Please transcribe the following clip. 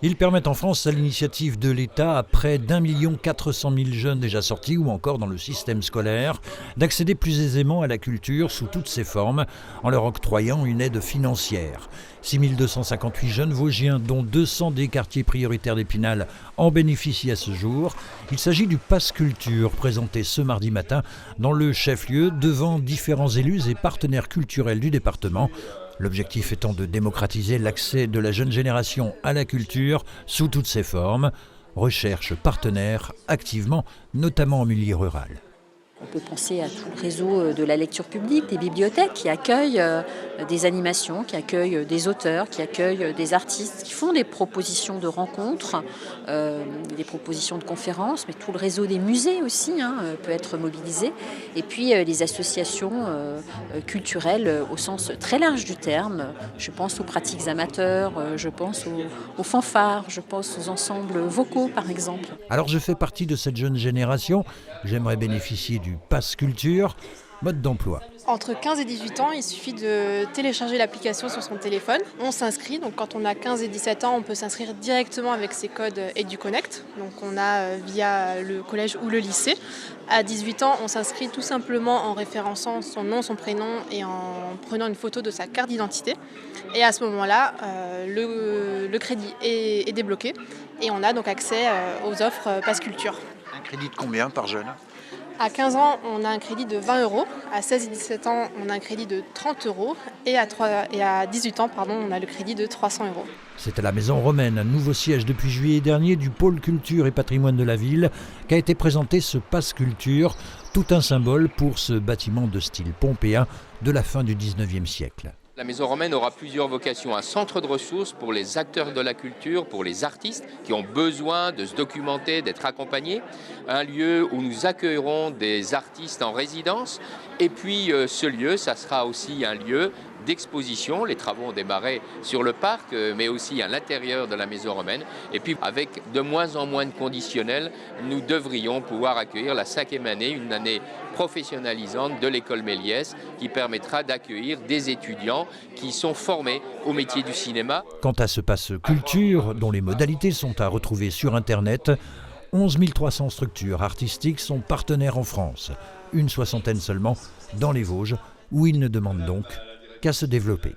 Ils permettent en France, à l'initiative de l'État, à près d'1,4 million jeunes déjà sortis ou encore dans le système scolaire, d'accéder plus aisément à la culture sous toutes ses formes, en leur octroyant une aide financière. 6 258 jeunes vosgiens, dont 200 des quartiers prioritaires d'Épinal, en bénéficient à ce jour. Il s'agit du Pass Culture, présenté ce mardi matin dans le chef-lieu devant différents élus et partenaires culturels du département. L'objectif étant de démocratiser l'accès de la jeune génération à la culture sous toutes ses formes. Recherche partenaires activement, notamment en milieu rural. On peut penser à tout le réseau de la lecture publique, des bibliothèques qui accueillent des animations, qui accueillent des auteurs, qui accueillent des artistes, qui font des propositions de rencontres, des propositions de conférences, mais tout le réseau des musées aussi peut être mobilisé. Et puis les associations culturelles au sens très large du terme. Je pense aux pratiques amateurs, je pense aux fanfares, je pense aux ensembles vocaux par exemple. Alors je fais partie de cette jeune génération, j'aimerais bénéficier du Pass Culture. Mode d'emploi. Entre 15 et 18 ans, il suffit de télécharger l'application sur son téléphone. On s'inscrit, donc quand on a 15 et 17 ans, on peut s'inscrire directement avec ses codes EduConnect. Donc on a via le collège ou le lycée. À 18 ans, on s'inscrit tout simplement en référençant son nom, son prénom et en prenant une photo de sa carte d'identité. Et à ce moment-là, le crédit est débloqué et on a donc accès aux offres Pass Culture. Un crédit de combien par jeune ? À 15 ans, on a un crédit de 20 €. À 16 et 17 ans, on a un crédit de 30 €. Et à 18 ans, on a le crédit de 300 €. C'est à la Maison Romaine, un nouveau siège depuis juillet dernier du pôle culture et patrimoine de la ville, qu'a été présenté ce Pass Culture, tout un symbole pour ce bâtiment de style pompéen de la fin du 19e siècle. La Maison Romaine aura plusieurs vocations. Un centre de ressources pour les acteurs de la culture, pour les artistes qui ont besoin de se documenter, d'être accompagnés. Un lieu où nous accueillerons des artistes en résidence. Et puis ce lieu, ça sera aussi un lieu d'exposition. Les travaux ont démarré sur le parc, mais aussi à l'intérieur de la Maison Romaine. Et puis avec de moins en moins de conditionnels, nous devrions pouvoir accueillir la 5e année, une année professionnalisante de l'école Méliès, qui permettra d'accueillir des étudiants qui sont formés au métier du cinéma. Quant à ce Pass Culture, dont les modalités sont à retrouver sur Internet, 11 300 structures artistiques sont partenaires en France, une soixantaine seulement dans les Vosges, où ils ne demandent donc qu'à se développer.